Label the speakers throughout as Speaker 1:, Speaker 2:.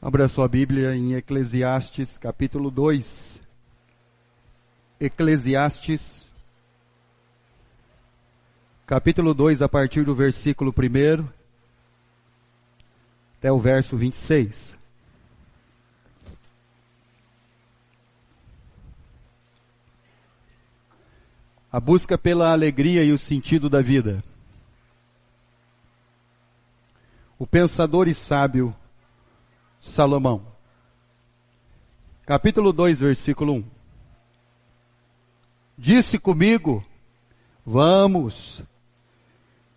Speaker 1: Abra sua Bíblia em Eclesiastes, capítulo 2. Eclesiastes, capítulo 2, a partir do versículo 1 até o verso 26. A busca pela alegria e o sentido da vida. O pensador e sábio Salomão. Capítulo 2, versículo 1. Disse comigo, vamos,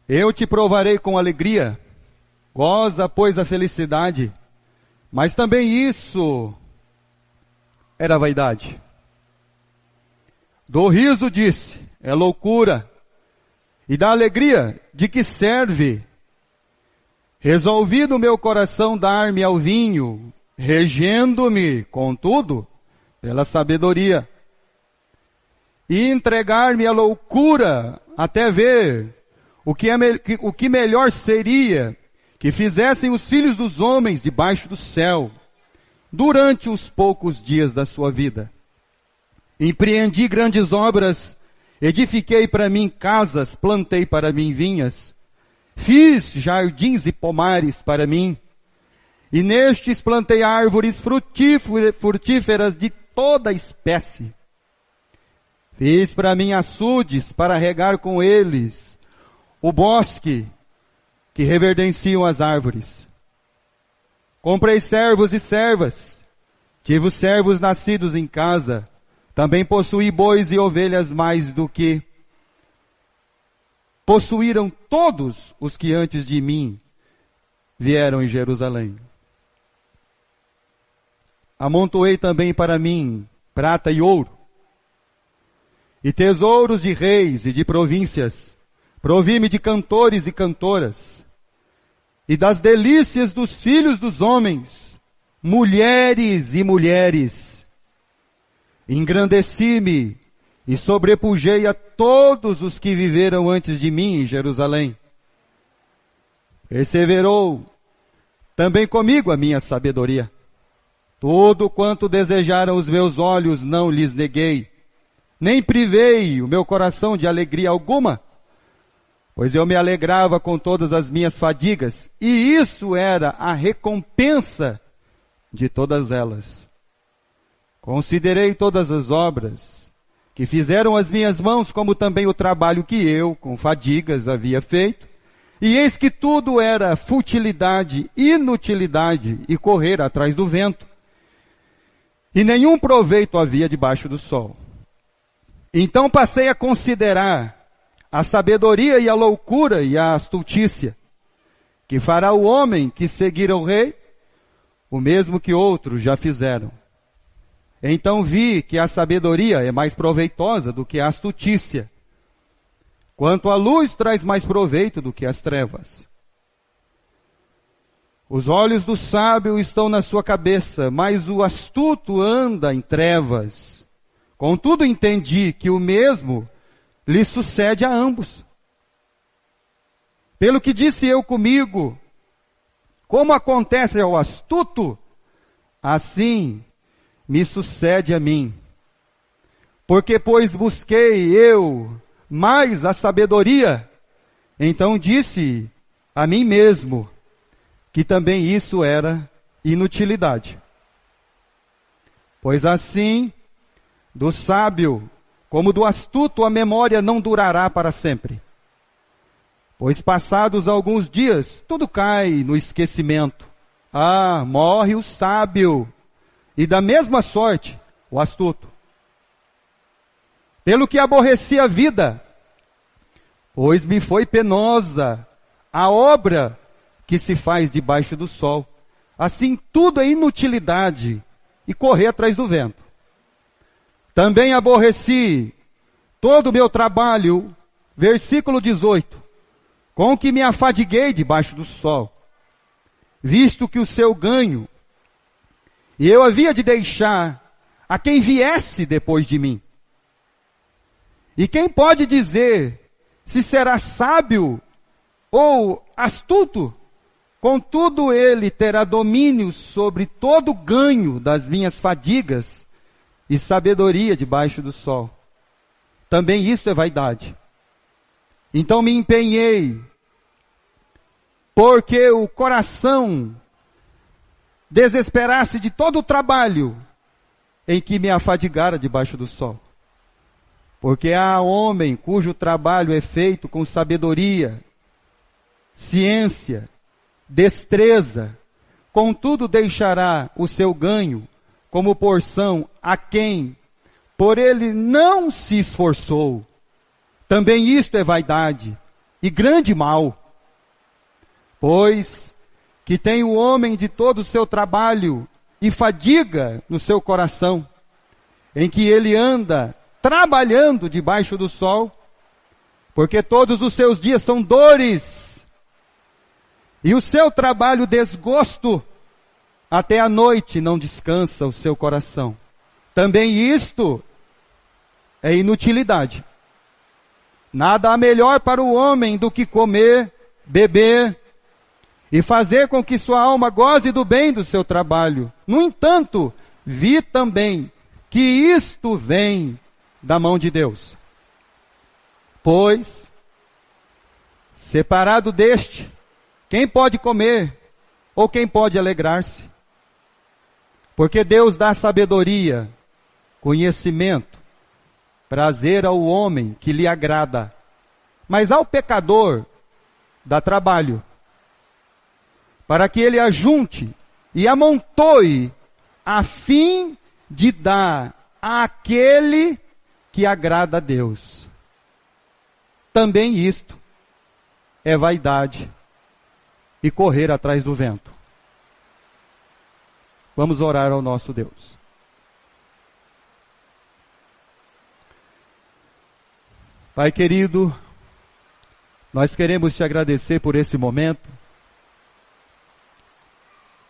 Speaker 1: eu te provarei com alegria, goza, pois, a felicidade, mas também isso era vaidade. Do riso disse, é loucura, e da alegria, de que serve? Resolvi no meu coração dar-me ao vinho, regendo-me, contudo, pela sabedoria, e entregar-me à loucura, até ver o que melhor seria que fizessem os filhos dos homens debaixo do céu, durante os poucos dias da sua vida. Empreendi grandes obras, edifiquei para mim casas, plantei para mim vinhas, fiz jardins e pomares para mim, e nestes plantei árvores frutíferas de toda espécie. Fiz para mim açudes para regar com eles o bosque que reverdenciam as árvores. Comprei servos e servas, tive os servos nascidos em casa, também possuí bois e ovelhas mais do que possuíram todos os que antes de mim vieram em Jerusalém. Amontoei também para mim prata e ouro, e tesouros de reis e de províncias. Provi-me de cantores e cantoras, e das delícias dos filhos dos homens, mulheres e mulheres. Engrandeci-me e sobrepujei a todos os que viveram antes de mim em Jerusalém. Perseverou também comigo a minha sabedoria. Tudo quanto desejaram os meus olhos não lhes neguei, nem privei o meu coração de alegria alguma, pois eu me alegrava com todas as minhas fadigas, e isso era a recompensa de todas elas. Considerei todas as obras que fizeram as minhas mãos, como também o trabalho que eu, com fadigas, havia feito, e eis que tudo era futilidade, inutilidade e correr atrás do vento, e nenhum proveito havia debaixo do sol. Então passei a considerar a sabedoria e a loucura e a astutícia, que fará o homem que seguir o rei, o mesmo que outros já fizeram. Então vi que a sabedoria é mais proveitosa do que a astutícia, quanto a luz traz mais proveito do que as trevas. Os olhos do sábio estão na sua cabeça, mas o astuto anda em trevas. Contudo entendi que o mesmo lhe sucede a ambos. Pelo que disse eu comigo, como acontece ao astuto, assim me sucede a mim. Porque, pois, busquei eu mais a sabedoria, então disse a mim mesmo que também isso era inutilidade. Pois assim, do sábio como do astuto a memória não durará para sempre. Pois passados alguns dias, tudo cai no esquecimento. Morre o sábio, e da mesma sorte o astuto. Pelo que aborreci a vida, pois me foi penosa a obra que se faz debaixo do sol. Assim tudo é inutilidade e correr atrás do vento. Também aborreci todo o meu trabalho, versículo 18, com que me afadiguei debaixo do sol, visto que o seu ganho, e eu havia de deixar a quem viesse depois de mim. E quem pode dizer se será sábio ou astuto Contudo, ele terá domínio sobre todo o ganho das minhas fadigas e sabedoria debaixo do sol. Também isto é vaidade. Então me empenhei, porque o coração desesperasse de todo o trabalho em que me afadigara debaixo do sol. Porque há homem cujo trabalho é feito com sabedoria, ciência, destreza, contudo deixará o seu ganho como porção a quem por ele não se esforçou. Também isto é vaidade e grande mal. Pois que tem o homem de todo o seu trabalho e fadiga no seu coração, em que ele anda trabalhando debaixo do sol, porque todos os seus dias são dores, e o seu trabalho desgosto, até a noite não descansa o seu coração. Também isto é inutilidade. Nada há melhor para o homem do que comer, beber e fazer com que sua alma goze do bem do seu trabalho. No entanto, vi também que isto vem da mão de Deus. Pois, separado deste, quem pode comer ou quem pode alegrar-se? Porque Deus dá sabedoria, conhecimento, prazer ao homem que lhe agrada, mas ao pecador dá trabalho, para que ele ajunte e amontoe, a fim de dar àquele que agrada a Deus. Também isto é vaidade e correr atrás do vento. Vamos orar ao nosso Deus. Pai querido, nós queremos te agradecer por esse momento,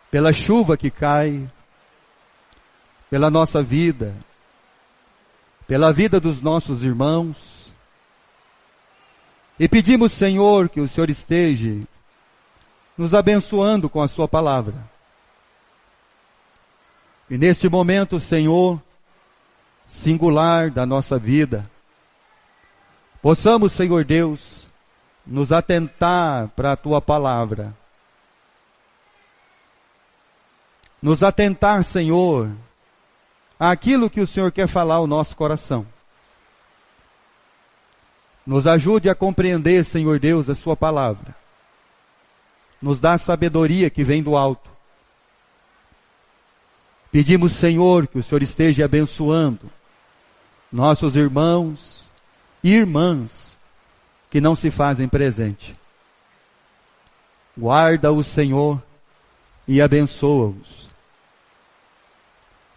Speaker 1: pela chuva que cai, pela nossa vida, pela vida dos nossos irmãos. E pedimos, Senhor, que o Senhor esteja nos abençoando com a sua palavra. E neste momento, Senhor, singular da nossa vida, possamos, Senhor Deus, nos atentar para a tua palavra. Nos atentar, Senhor, àquilo que o Senhor quer falar ao nosso coração. Nos ajude a compreender, Senhor Deus, a sua palavra. Nos dá a sabedoria que vem do alto. Pedimos, Senhor, que o Senhor esteja abençoando nossos irmãos e irmãs que não se fazem presente. Guarda-os, Senhor, e abençoa-os.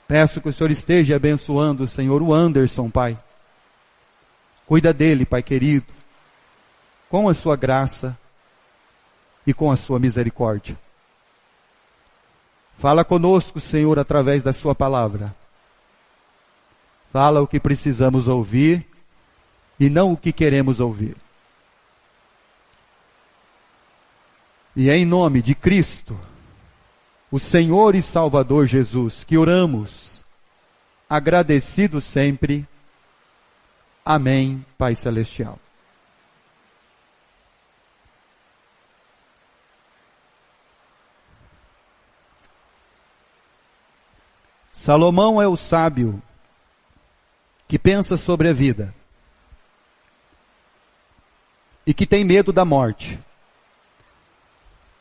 Speaker 1: Peço que o Senhor esteja abençoando, Senhor, o Anderson, Pai. Cuida dele, Pai querido, com a sua graça e com a sua misericórdia. Fala conosco, Senhor, através da sua palavra. Fala o que precisamos ouvir e não o que queremos ouvir. E é em nome de Cristo, o Senhor e Salvador Jesus, que oramos, agradecidos sempre. Amém, Pai Celestial. Salomão é o sábio que pensa sobre a vida e que tem medo da morte,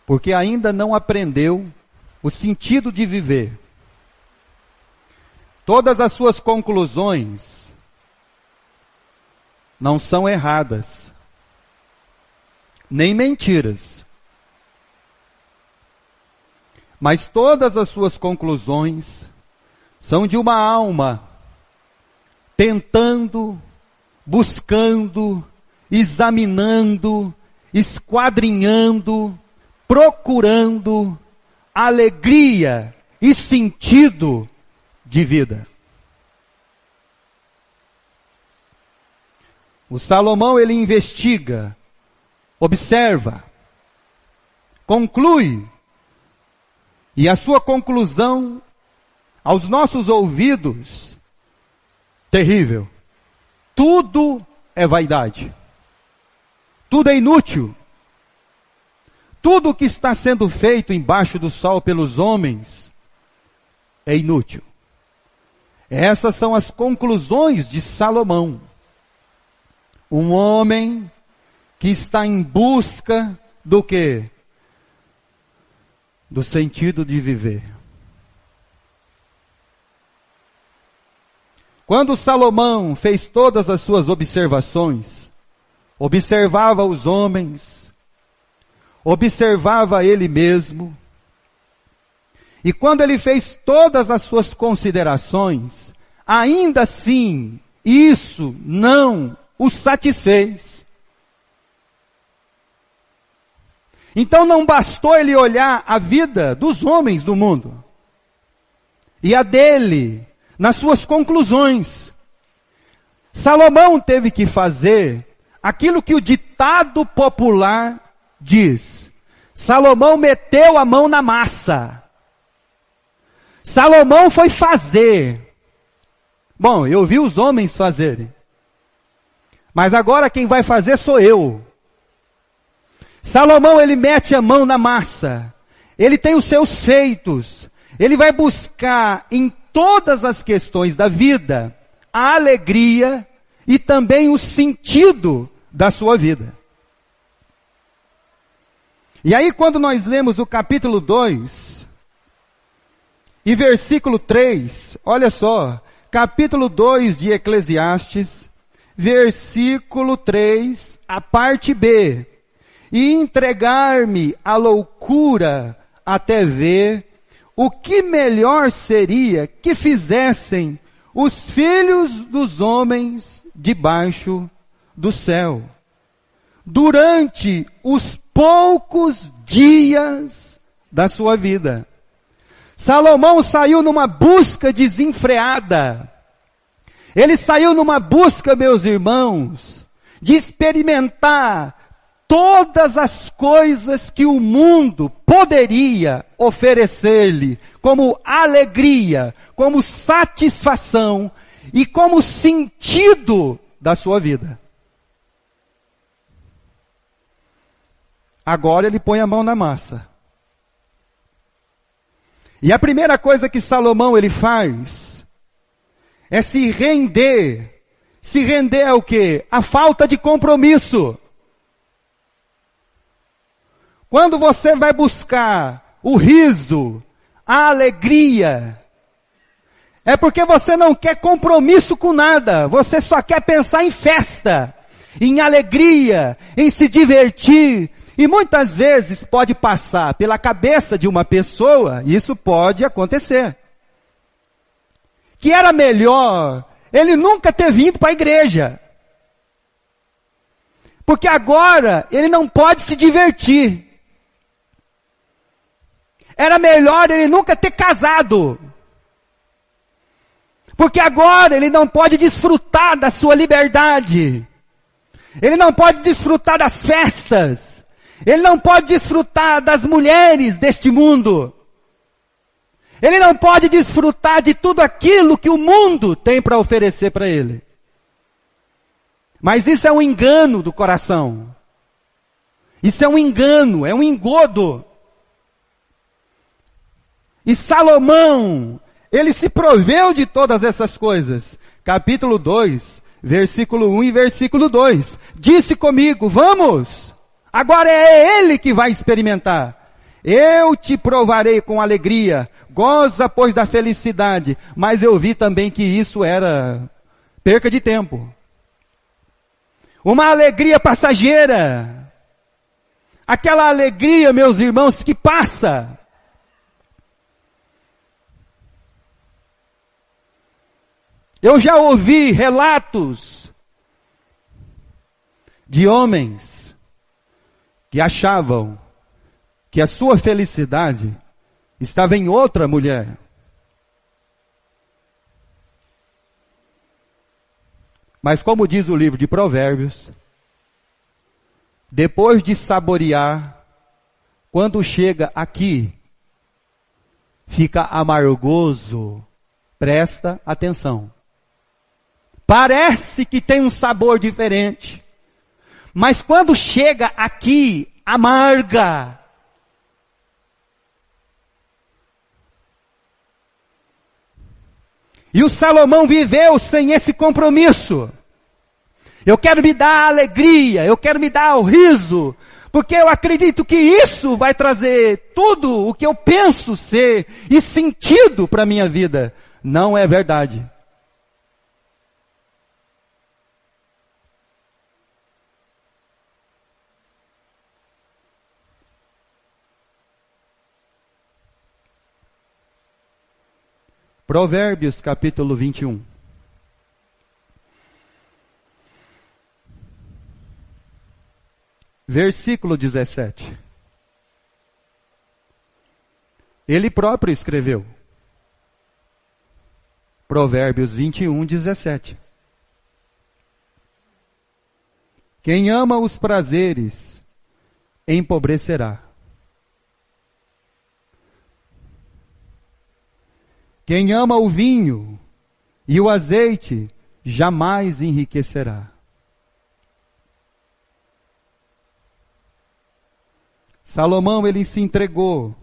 Speaker 1: porque ainda não aprendeu o sentido de viver. Todas as suas conclusões não são erradas, nem mentiras, mas todas as suas conclusões são de uma alma tentando, buscando, examinando, esquadrinhando, procurando alegria e sentido de vida. O Salomão, ele investiga, observa, conclui, e a sua conclusão, aos nossos ouvidos, terrível. Tudo é vaidade. Tudo é inútil. Tudo o que está sendo feito embaixo do sol pelos homens é inútil. Essas são as conclusões de Salomão. Um homem que está em busca do quê? Do sentido de viver. Quando Salomão fez todas as suas observações, observava os homens, observava ele mesmo, e quando ele fez todas as suas considerações, ainda assim, isso não o satisfez. Então não bastou ele olhar a vida dos homens do mundo, e a dele, nas suas conclusões. Salomão teve que fazer aquilo que o ditado popular diz. Salomão meteu a mão na massa. Salomão foi fazer. Bom, eu vi os homens fazerem. Mas agora quem vai fazer sou eu. Salomão, ele mete a mão na massa. Ele tem os seus feitos. Ele vai buscar em todas as questões da vida a alegria e também o sentido da sua vida. E aí quando nós lemos o capítulo 2 e versículo 3, olha só, capítulo 2 de Eclesiastes, versículo 3, a parte B. E entregar-me à loucura até ver o que melhor seria que fizessem os filhos dos homens debaixo do céu, durante os poucos dias da sua vida. Salomão saiu numa busca desenfreada. Ele saiu numa busca, meus irmãos, de experimentar todas as coisas que o mundo poderia oferecer-lhe como alegria, como satisfação e como sentido da sua vida. Agora ele põe a mão na massa. E a primeira coisa que Salomão ele faz é se render. Se render ao quê? A falta de compromisso. Quando você vai buscar o riso, a alegria, é porque você não quer compromisso com nada. Você só quer pensar em festa, em alegria, em se divertir. E muitas vezes pode passar pela cabeça de uma pessoa, e isso pode acontecer, que era melhor ele nunca ter vindo para a igreja. Porque agora ele não pode se divertir. Era melhor ele nunca ter casado. Porque agora ele não pode desfrutar da sua liberdade. Ele não pode desfrutar das festas. Ele não pode desfrutar das mulheres deste mundo. Ele não pode desfrutar de tudo aquilo que o mundo tem para oferecer para ele. Mas isso é um engano do coração. Isso é um engano, é um engodo. E Salomão, ele se proveu de todas essas coisas. Capítulo 2, versículo 1 e versículo 2. Disse comigo, vamos, agora é ele que vai experimentar. Eu te provarei com alegria, goza pois da felicidade. Mas eu vi também que isso era perca de tempo. Uma alegria passageira. Aquela alegria, meus irmãos, que passa. Eu já ouvi relatos de homens que achavam que a sua felicidade estava em outra mulher. Mas como diz o livro de Provérbios, depois de saborear quando chega aqui, fica amargoso. Presta atenção. Parece que tem um sabor diferente. Mas quando chega aqui, amarga. E o Salomão viveu sem esse compromisso. Eu quero me dar a alegria, eu quero me dar o riso, porque eu acredito que isso vai trazer tudo o que eu penso ser e sentido para a minha vida. Não é verdade. Provérbios capítulo 21. Versículo 17. Ele próprio escreveu. Provérbios 21, 17. Quem ama os prazeres, empobrecerá. Quem ama o vinho e o azeite, jamais enriquecerá. Salomão, ele se entregou.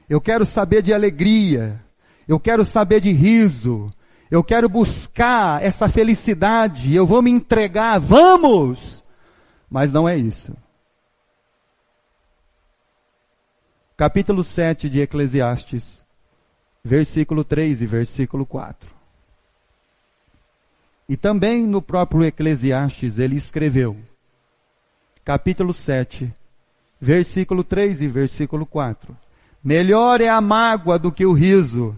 Speaker 1: Eu quero saber de alegria. Eu quero saber de riso. Eu quero buscar essa felicidade. Eu vou me entregar. Vamos! Mas não é isso. Capítulo 7 de Eclesiastes. Versículo 3 e versículo 4. E também no próprio Eclesiastes ele escreveu. Capítulo 7. Versículo 3 e versículo 4. Melhor é a mágoa do que o riso,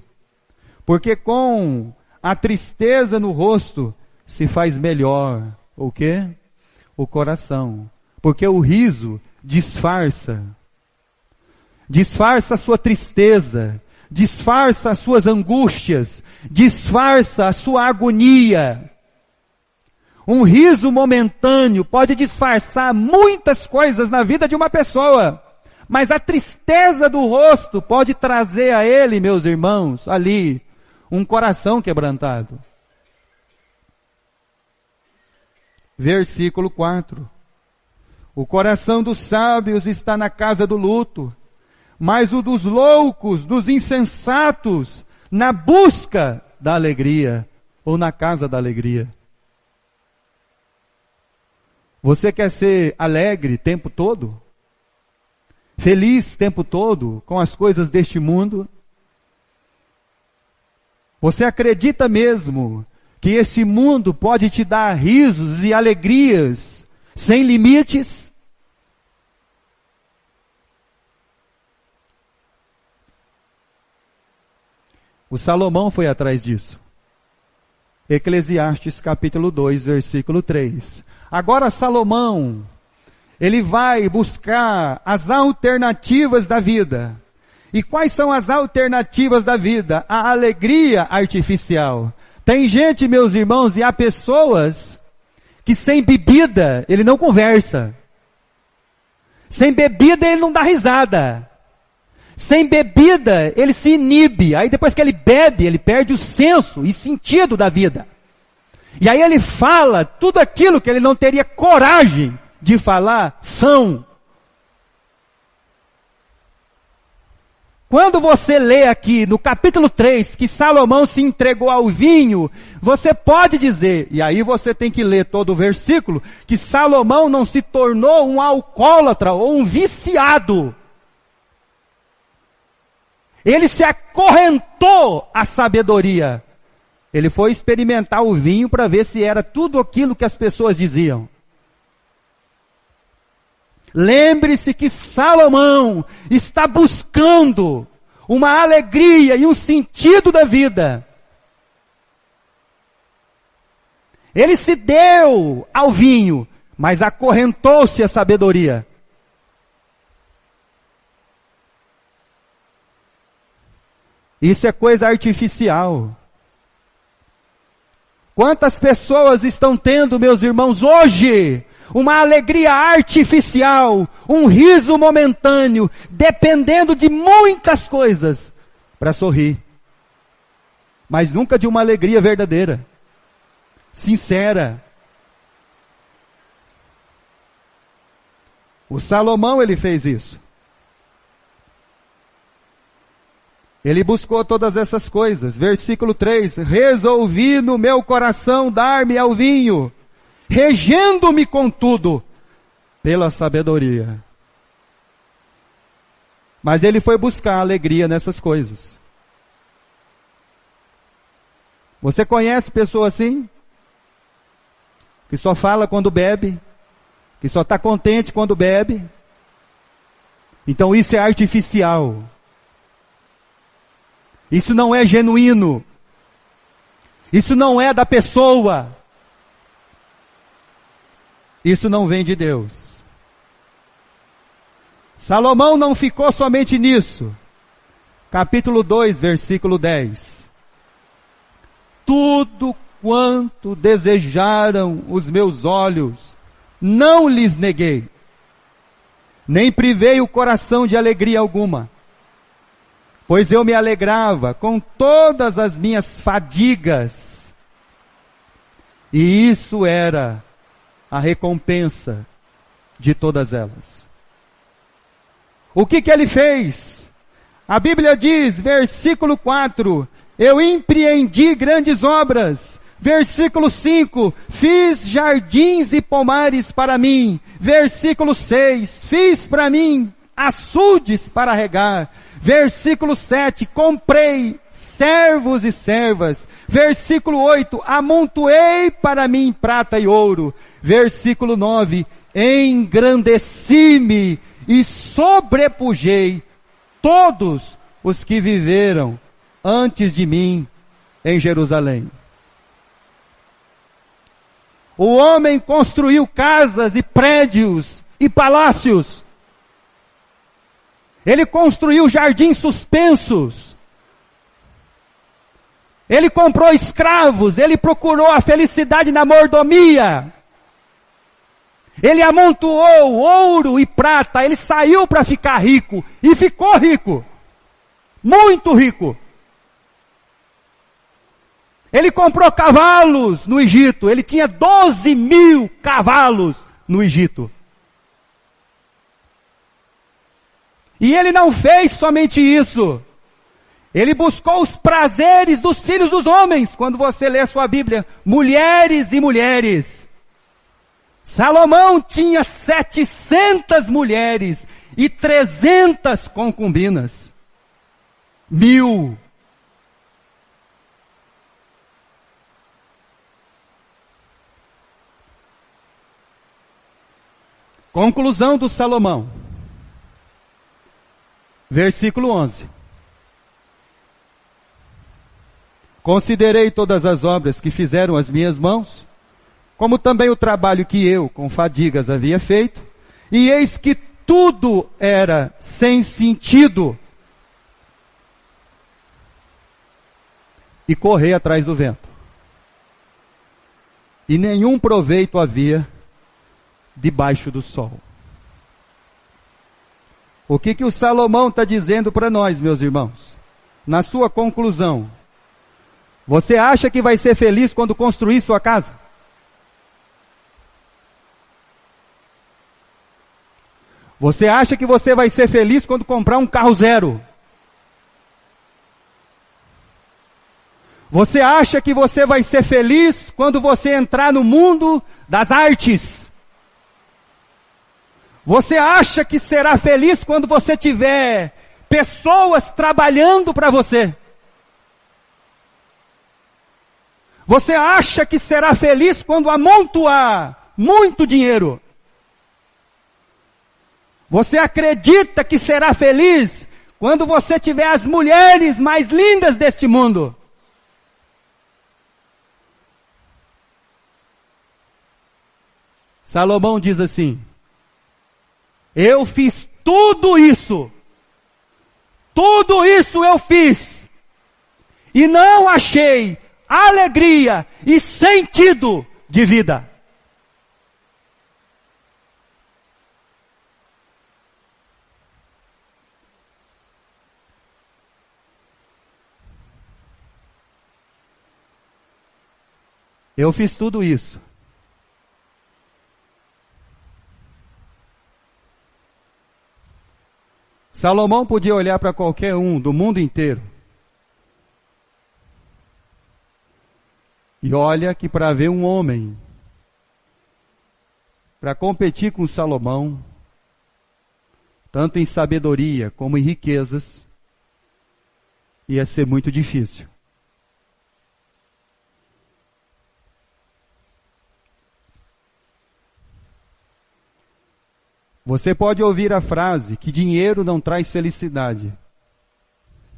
Speaker 1: porque com a tristeza no rosto se faz melhor o quê? O coração. Porque o riso disfarça. Disfarça a sua tristeza, disfarça as suas angústias, disfarça a sua agonia. Um riso momentâneo pode disfarçar muitas coisas na vida de uma pessoa, mas a tristeza do rosto pode trazer a ele, meus irmãos, ali, um coração quebrantado. Versículo 4. O coração dos sábios está na casa do luto, mas o dos loucos, dos insensatos, na busca da alegria, ou na casa da alegria. Você quer ser alegre o tempo todo? Feliz o tempo todo com as coisas deste mundo? Você acredita mesmo que esse mundo pode te dar risos e alegrias sem limites? O Salomão foi atrás disso. Eclesiastes capítulo 2, versículo 3. Agora Salomão, ele vai buscar as alternativas da vida. E quais são as alternativas da vida? A alegria artificial. Tem gente, meus irmãos, e há pessoas que sem bebida ele não conversa. Sem bebida ele não dá risada. Sem bebida ele se inibe. Aí depois que ele bebe, ele perde o senso e sentido da vida. E aí ele fala tudo aquilo que ele não teria coragem de falar são. Quando você lê aqui no capítulo 3 que Salomão se entregou ao vinho, você pode dizer, e aí você tem que ler todo o versículo, que Salomão não se tornou um alcoólatra ou um viciado. Ele se acorrentou à sabedoria. Ele foi experimentar o vinho para ver se era tudo aquilo que as pessoas diziam. Lembre-se que Salomão está buscando uma alegria e um sentido da vida. Ele se deu ao vinho, mas acorrentou-se à sabedoria. Isso é coisa artificial. Quantas pessoas estão tendo, meus irmãos, hoje, uma alegria artificial, um riso momentâneo, dependendo de muitas coisas para sorrir. Mas nunca de uma alegria verdadeira, sincera. O Salomão, ele fez isso. Ele buscou todas essas coisas. Versículo 3, resolvi no meu coração dar-me ao vinho, regendo-me contudo pela sabedoria. Mas ele foi buscar alegria nessas coisas. Você conhece pessoa assim? Que só fala quando bebe, que só está contente quando bebe? Então isso é artificial. Isso não é genuíno. Isso não é da pessoa. Isso não vem de Deus. Salomão não ficou somente nisso. Capítulo 2, versículo 10. Tudo quanto desejaram os meus olhos, não lhes neguei, nem privei o coração de alegria alguma. Pois eu me alegrava com todas as minhas fadigas, e isso era a recompensa de todas elas. O que ele fez? A Bíblia diz, versículo 4, eu empreendi grandes obras. Versículo 5, fiz jardins e pomares para mim. Versículo 6, fiz para mim açudes para regar. Versículo 7, comprei servos e servas. Versículo 8, amontoei para mim prata e ouro. Versículo 9, engrandeci-me e sobrepujei todos os que viveram antes de mim em Jerusalém. O homem construiu casas e prédios e palácios. Ele construiu jardins suspensos. Ele comprou escravos. Ele procurou a felicidade na mordomia. Ele amontoou ouro e prata. Ele saiu para ficar rico. E ficou rico. Muito rico. Ele comprou cavalos no Egito. Ele tinha 12.000 cavalos no Egito. E ele não fez somente isso. Ele buscou os prazeres dos filhos dos homens. Quando você lê a sua Bíblia, mulheres e mulheres. Salomão tinha 700 mulheres e 300 concubinas. 1000. Conclusão do Salomão. Versículo 11. Considerei todas as obras que fizeram as minhas mãos, como também o trabalho que eu, com fadigas, havia feito, e eis que tudo era sem sentido, e correi atrás do vento. E nenhum proveito havia debaixo do sol. O que o Salomão está dizendo para nós, meus irmãos? Na sua conclusão, você acha que vai ser feliz quando construir sua casa? Você acha que você vai ser feliz quando comprar um carro zero? Você acha que você vai ser feliz quando você entrar no mundo das artes? Você acha que será feliz quando você tiver pessoas trabalhando para você? Você acha que será feliz quando amontoar muito dinheiro? Você acredita que será feliz quando você tiver as mulheres mais lindas deste mundo? Salomão diz assim: eu fiz tudo isso eu fiz, e não achei alegria e sentido de vida. Eu fiz tudo isso. Salomão podia olhar para qualquer um do mundo inteiro. E olha que para ver um homem, para competir com Salomão, tanto em sabedoria como em riquezas, ia ser muito difícil. Você pode ouvir a frase que dinheiro não traz felicidade.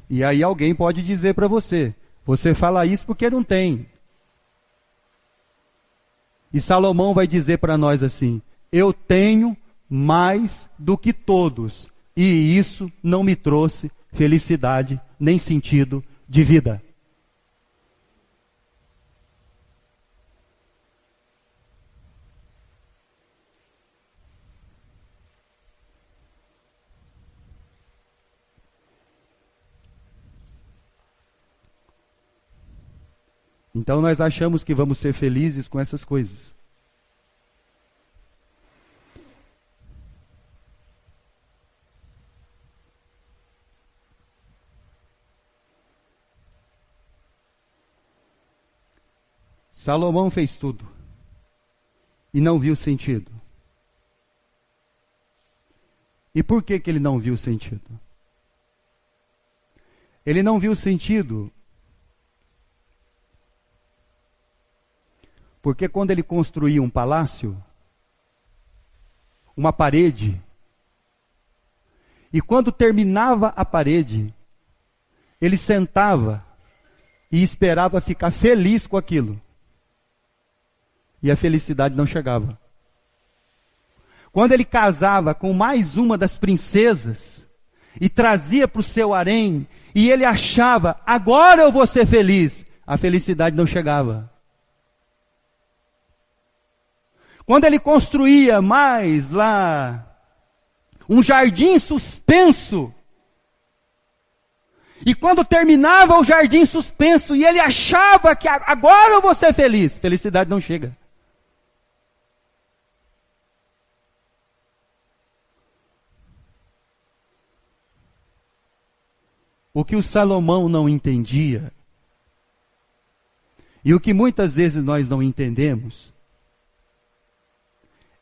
Speaker 1: E aí alguém pode dizer para você, você fala isso porque não tem. E Salomão vai dizer para nós assim, eu tenho mais do que todos, e isso não me trouxe felicidade nem sentido de vida. Então nós achamos que vamos ser felizes com essas coisas. Salomão fez tudo e não viu sentido. E por que ele não viu sentido? Ele não viu sentido porque quando ele construía um palácio, uma parede, e quando terminava a parede, ele sentava e esperava ficar feliz com aquilo. E a felicidade não chegava. Quando ele casava com mais uma das princesas, e trazia para o seu harém, e ele achava, agora eu vou ser feliz, a felicidade não chegava. Quando ele construía mais lá, um jardim suspenso, e quando terminava o jardim suspenso, e ele achava que agora eu vou ser feliz, felicidade não chega. O que o Salomão não entendia, e o que muitas vezes nós não entendemos,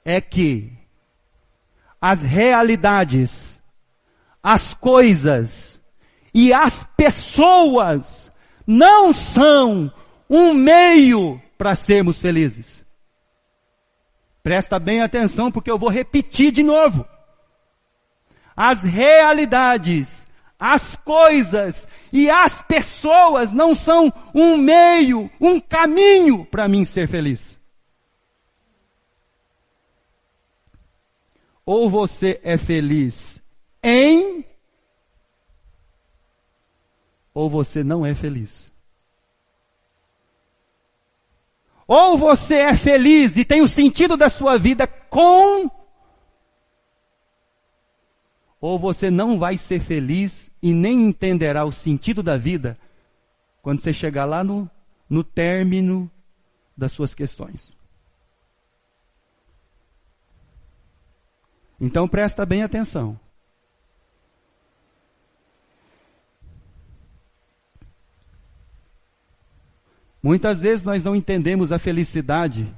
Speaker 1: é que as realidades, as coisas e as pessoas não são um meio para sermos felizes. Presta bem atenção porque eu vou repetir de novo. As realidades, as coisas e as pessoas não são um meio, um caminho para mim ser feliz. Ou você é feliz em, ou você não é feliz. Ou você é feliz e tem o sentido da sua vida com, ou você não vai ser feliz e nem entenderá o sentido da vida quando você chegar lá no término das suas questões. Então presta bem atenção. Muitas vezes nós não entendemos a felicidade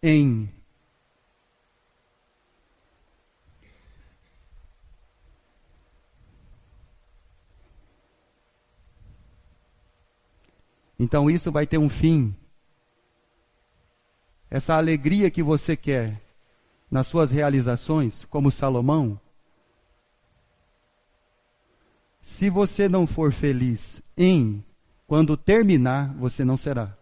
Speaker 1: em. Então isso vai ter um fim. Essa alegria que você quer nas suas realizações, como Salomão, se você não for feliz em, quando terminar, você não será.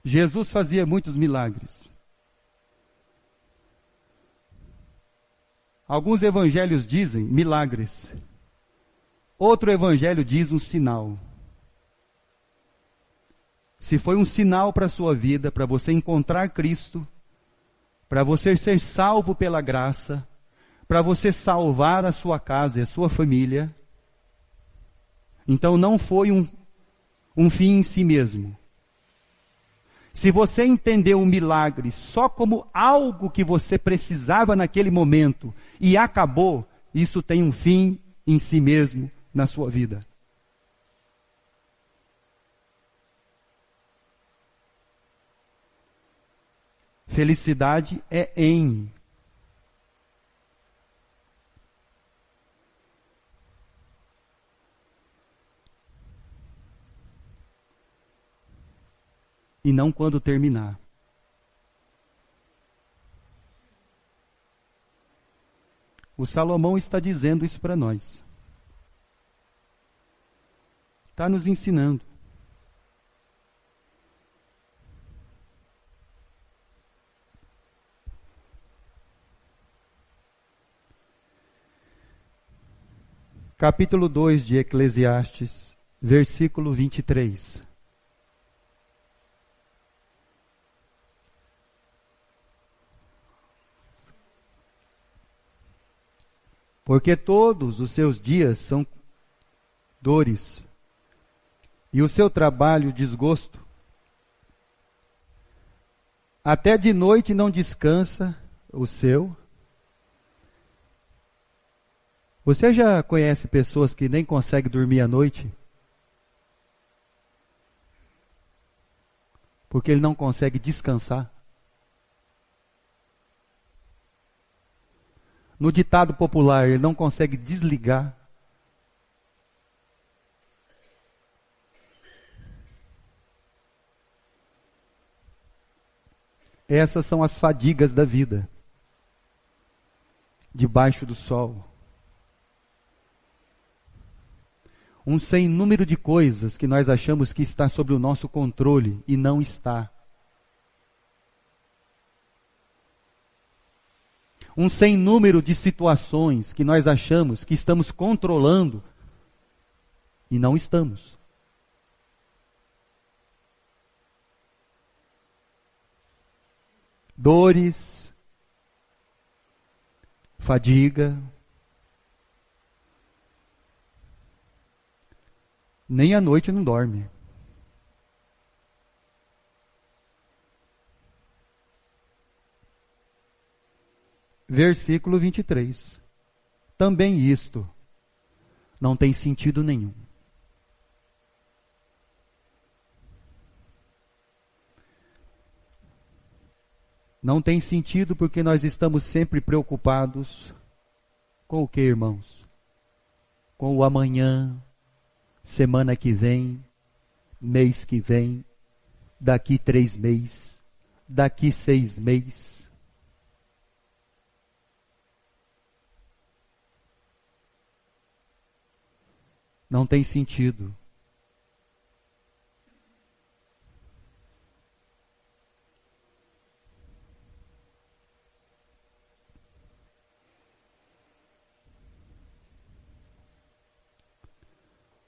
Speaker 1: Jesus fazia muitos milagres. Alguns evangelhos dizem milagres. Outro evangelho diz um sinal. Se foi um sinal para a sua vida, para você encontrar Cristo, para você ser salvo pela graça, para você salvar a sua casa e a sua família. Então não foi um fim em si mesmo. Se você entendeu o milagre só como algo que você precisava naquele momento e acabou, isso tem um fim em si mesmo na sua vida. Felicidade é em. E não quando terminar. O Salomão está dizendo isso para nós. Está nos ensinando. Capítulo 2 de Eclesiastes, versículo 23. Porque todos os seus dias são dores, e o seu trabalho desgosto. Até de noite não descansa o seu. Você já conhece pessoas que nem conseguem dormir à noite? Porque ele não consegue descansar. No ditado popular, ele não consegue desligar. Essas são as fadigas da vida, debaixo do sol. Um sem número de coisas que nós achamos que está sob o nosso controle e não está. Um sem número de situações que nós achamos que estamos controlando e não estamos. Dores, fadiga, nem à noite não dorme. Versículo 23. Também isto não tem sentido nenhum. Não tem sentido porque nós estamos sempre preocupados com o que, irmãos? Com o amanhã, semana que vem, mês que vem, daqui 3 meses, daqui 6 meses. Não tem sentido.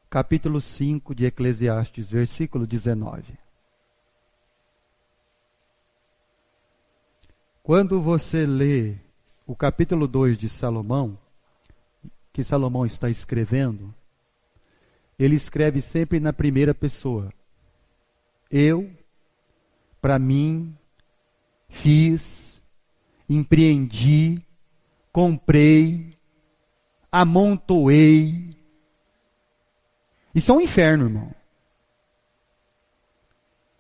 Speaker 1: Capítulo 5 de Eclesiastes, versículo 19. Quando você lê o capítulo 2 de Salomão, que Salomão está escrevendo, ele escreve sempre na primeira pessoa. Eu, para mim, fiz, empreendi, comprei, amontoei. Isso é um inferno, irmão.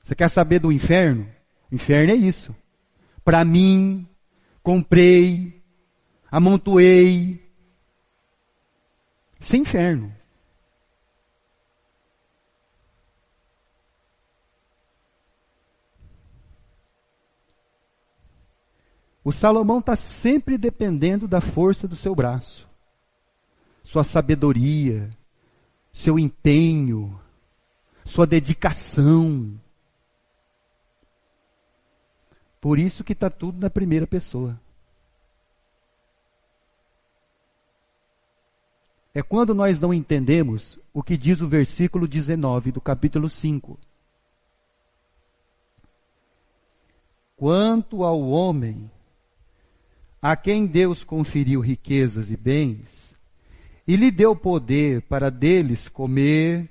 Speaker 1: Você quer saber do inferno? O inferno é isso. Para mim, comprei, amontoei. Isso é inferno. O Salomão está sempre dependendo da força do seu braço, sua sabedoria, seu empenho, sua dedicação. Por isso que está tudo na primeira pessoa. É quando nós não entendemos o que diz o versículo 19 do capítulo 5. Quanto ao homem a quem Deus conferiu riquezas e bens, e lhe deu poder para deles comer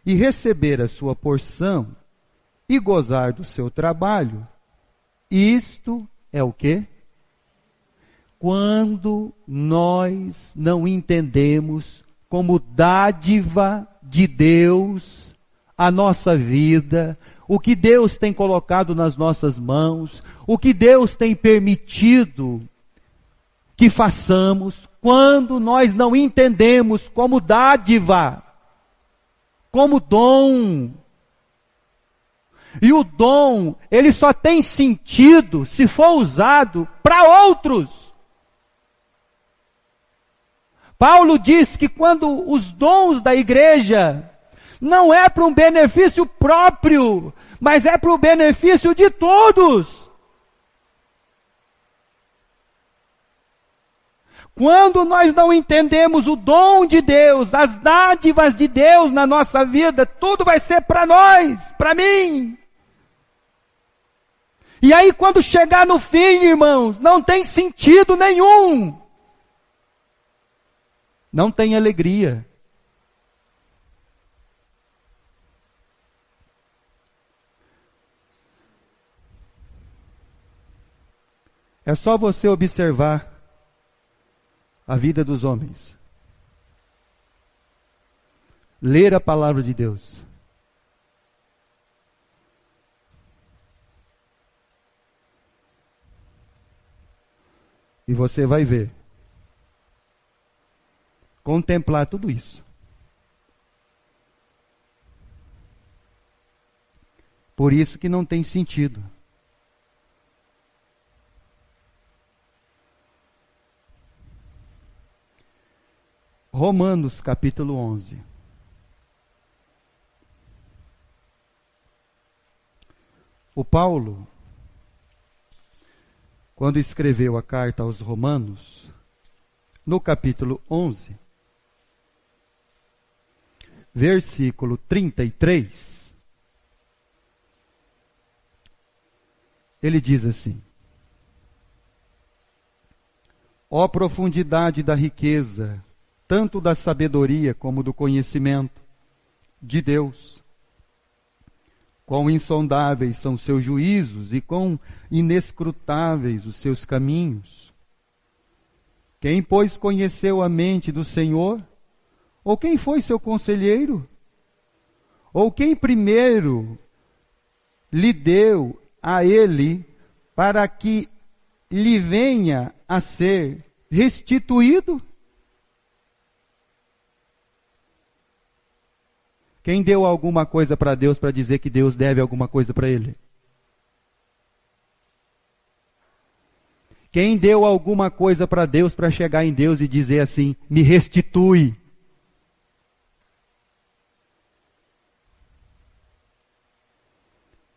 Speaker 1: e receber a sua porção e gozar do seu trabalho, isto é o quê? Quando nós não entendemos como dádiva de Deus a nossa vida, o que Deus tem colocado nas nossas mãos, o que Deus tem permitido que façamos, quando nós não entendemos como dádiva, como dom. E o dom, ele só tem sentido se for usado para outros. Paulo diz que quando os dons da igreja não é para um benefício próprio, mas é para o benefício de todos. Quando nós não entendemos o dom de Deus, as dádivas de Deus na nossa vida, tudo vai ser para nós, para mim. E aí quando chegar no fim, irmãos, não tem sentido nenhum. Não tem alegria. É só você observar a vida dos homens. Ler a palavra de Deus. E você vai ver. Contemplar tudo isso. Por isso que não tem sentido. Romanos capítulo 11. O Paulo, quando escreveu a carta aos Romanos, no capítulo 11, versículo 33, ele diz assim: ó profundidade da riqueza, tanto da sabedoria como do conhecimento de Deus. Quão insondáveis são seus juízos e quão inescrutáveis os seus caminhos. Quem, pois, conheceu a mente do Senhor? Ou quem foi seu conselheiro? Ou quem primeiro lhe deu a ele para que lhe venha a ser restituído? Quem deu alguma coisa para Deus para dizer que Deus deve alguma coisa para ele? Quem deu alguma coisa para Deus para chegar em Deus e dizer assim, me restitui?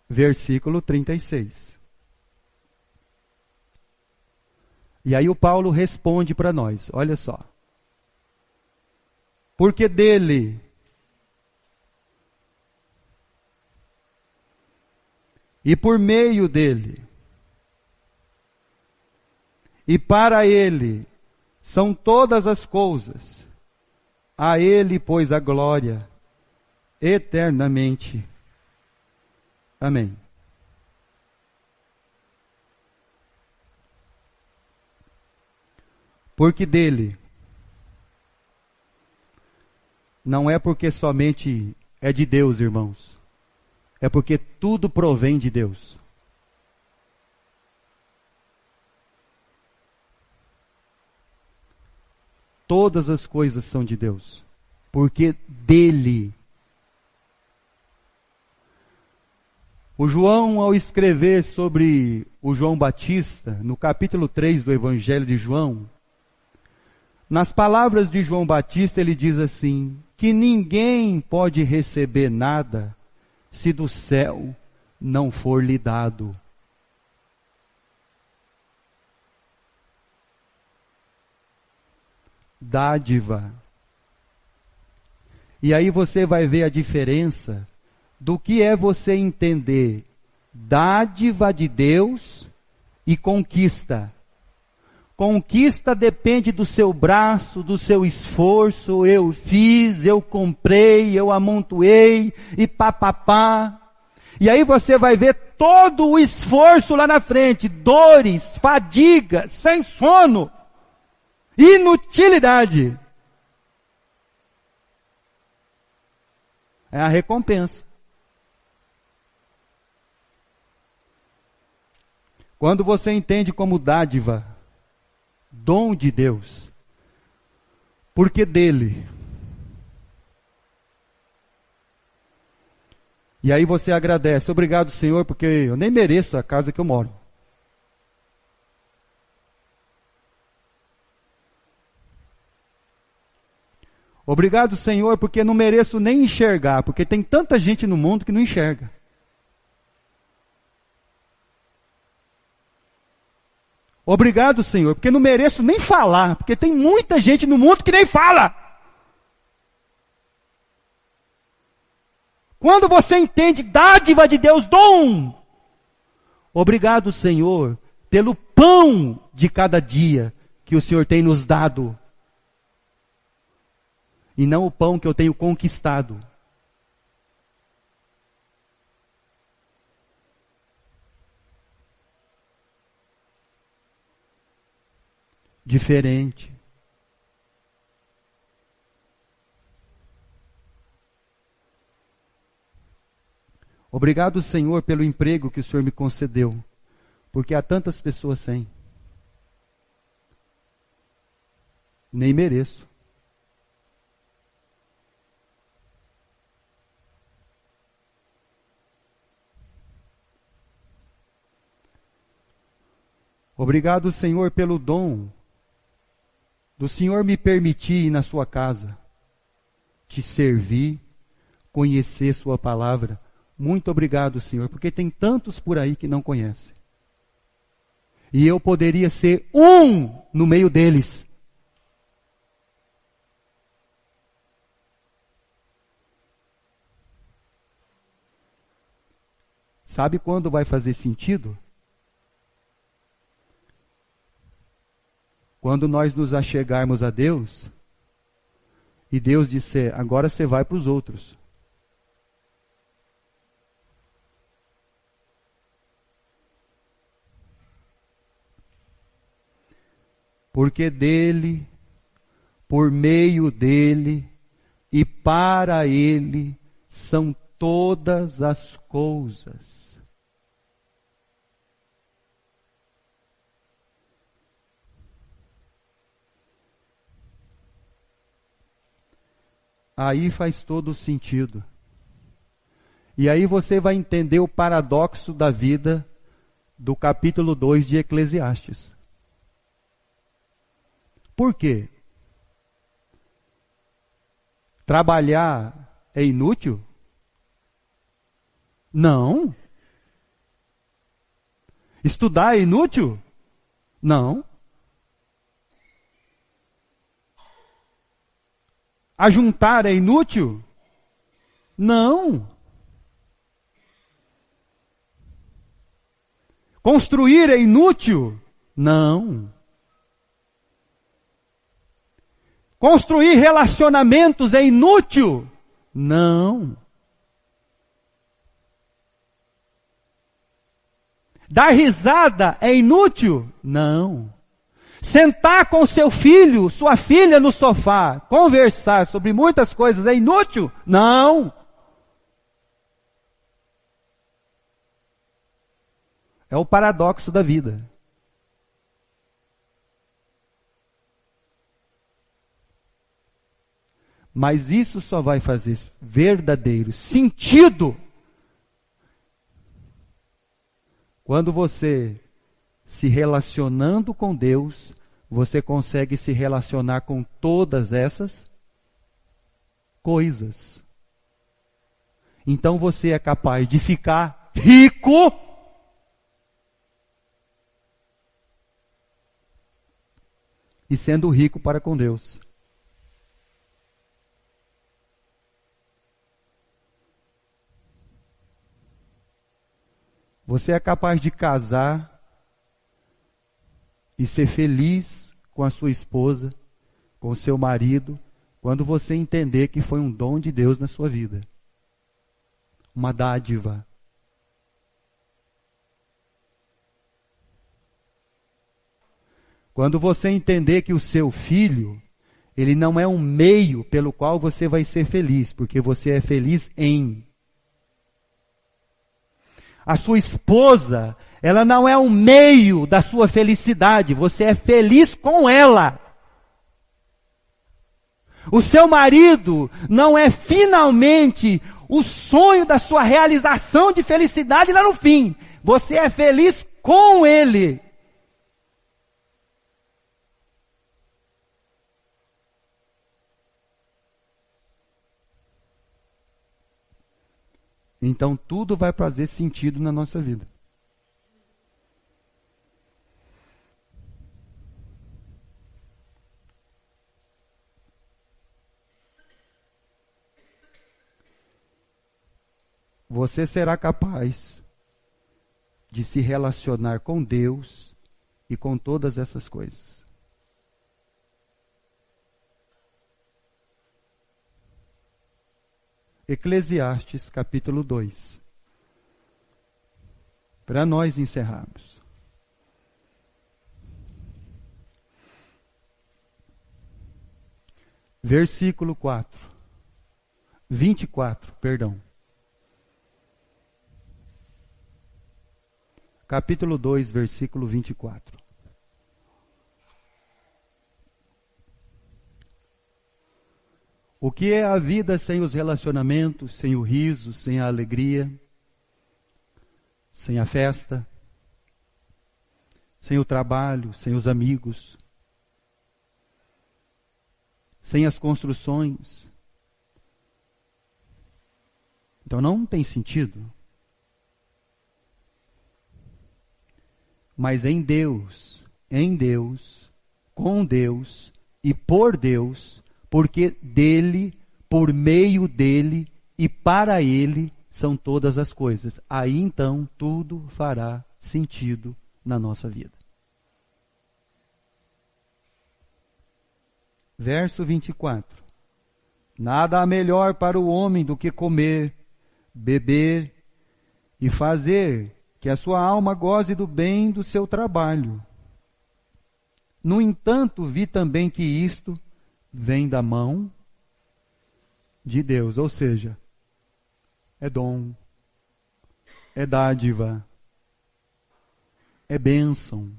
Speaker 1: Versículo 36. E aí o Paulo responde para nós, olha só. Porque dele e por meio dele, e para ele, são todas as coisas. A ele, pois, a glória, eternamente. Amém. Porque dele, não é porque somente é de Deus, irmãos. É porque tudo provém de Deus. Todas as coisas são de Deus. Porque dele. O João, ao escrever sobre o João Batista, no capítulo 3 do Evangelho de João, nas palavras de João Batista, ele diz assim, que ninguém pode receber nada se do céu não for lhe dado. Dádiva. E aí você vai ver a diferença do que é você entender dádiva de Deus e conquista. Conquista depende do seu braço, do seu esforço. Eu fiz, eu comprei, eu amontoei e papapá. E aí você vai ver todo o esforço lá na frente. Dores, fadiga, sem sono, inutilidade. É a recompensa. Quando você entende como dádiva, dom de Deus, porque dele. E aí você agradece, obrigado Senhor, porque eu nem mereço a casa que eu moro. Obrigado Senhor, porque não mereço nem enxergar, porque tem tanta gente no mundo que não enxerga. Obrigado, Senhor, porque não mereço nem falar, porque tem muita gente no mundo que nem fala. Quando você entende dádiva de Deus, dom. Obrigado, Senhor, pelo pão de cada dia que o Senhor tem nos dado. E não o pão que eu tenho conquistado. Diferente. Obrigado, Senhor, pelo emprego que o Senhor me concedeu, porque há tantas pessoas sem. Nem mereço. Obrigado, Senhor, pelo dom do Senhor me permitir ir na sua casa, te servir, conhecer sua palavra. Muito obrigado, Senhor, porque tem tantos por aí que não conhecem. E eu poderia ser um no meio deles. Sabe quando vai fazer sentido? Quando nós nos achegarmos a Deus, e Deus disser, agora você vai para os outros. Porque dele, por meio dele e para ele são todas as coisas. Aí faz todo o sentido. E aí você vai entender o paradoxo da vida do capítulo 2 de Eclesiastes. Por quê? Trabalhar é inútil? Não. Estudar é inútil? Não. Ajuntar é inútil? Não. Construir é inútil? Não. Construir relacionamentos é inútil? Não. Dar risada é inútil? Não. Sentar com seu filho, sua filha no sofá, conversar sobre muitas coisas é inútil? Não. É o paradoxo da vida. Mas isso só vai fazer verdadeiro sentido quando você, se relacionando com Deus, você consegue se relacionar com todas essas coisas. Então você é capaz de ficar rico e sendo rico para com Deus. Você é capaz de casar e ser feliz com a sua esposa, com o seu marido, quando você entender que foi um dom de Deus na sua vida. Uma dádiva. Quando você entender que o seu filho, ele não é um meio pelo qual você vai ser feliz, porque você é feliz em. A sua esposa, ela não é um meio da sua felicidade, você é feliz com ela. O seu marido não é finalmente o sonho da sua realização de felicidade lá no fim. Você é feliz com ele. Então tudo vai fazer sentido na nossa vida. Você será capaz de se relacionar com Deus e com todas essas coisas. Eclesiastes capítulo 2. Para nós encerrarmos. Versículo 24, perdão. Capítulo 2, versículo 24. O que é a vida sem os relacionamentos, sem o riso, sem a alegria, sem a festa, sem o trabalho, sem os amigos, sem as construções? Então não tem sentido. Mas em Deus, com Deus e por Deus, porque dele, por meio dele e para ele são todas as coisas. Aí então tudo fará sentido na nossa vida. Verso 24. Nada há melhor para o homem do que comer, beber e fazer que a sua alma goze do bem do seu trabalho. No entanto, vi também que isto vem da mão de Deus, ou seja, é dom, é dádiva, é bênção.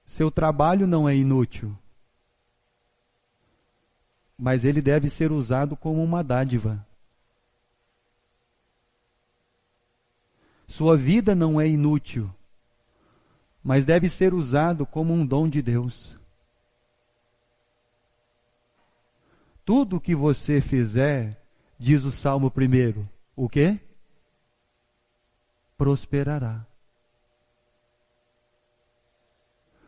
Speaker 1: Seu trabalho não é inútil, mas ele deve ser usado como uma dádiva. Sua vida não é inútil, mas deve ser usado como um dom de Deus. Tudo que você fizer, diz o Salmo 1, o quê? Prosperará.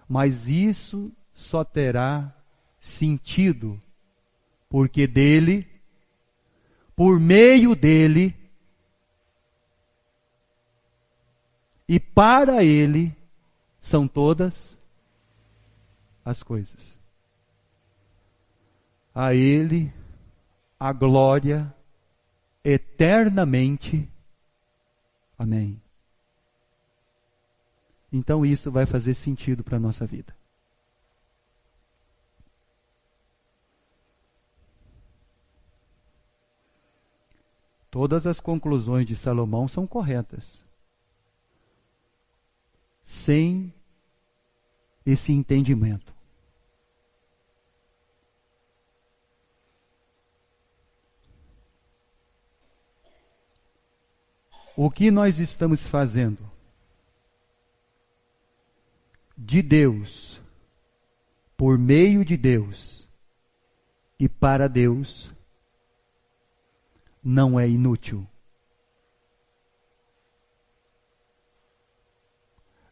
Speaker 1: Mas isso só terá sentido porque dele, por meio dele e para ele são todas as coisas. A ele a glória eternamente. Amém. Então isso vai fazer sentido para a nossa vida. Todas as conclusões de Salomão são corretas. Sem esse entendimento. O que nós estamos fazendo de Deus, por meio de Deus e para Deus, não é inútil.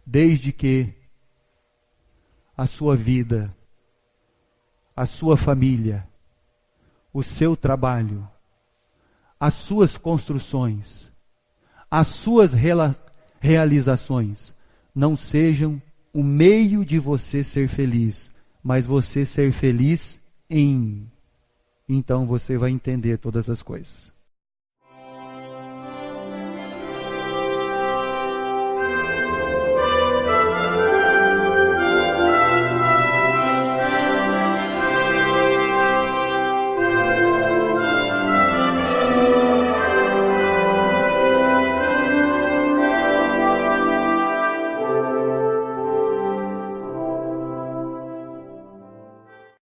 Speaker 1: Desde que a sua vida, a sua família, o seu trabalho, as suas construções, as suas realizações não sejam o meio de você ser feliz, mas você ser feliz em. Então você vai entender todas as coisas.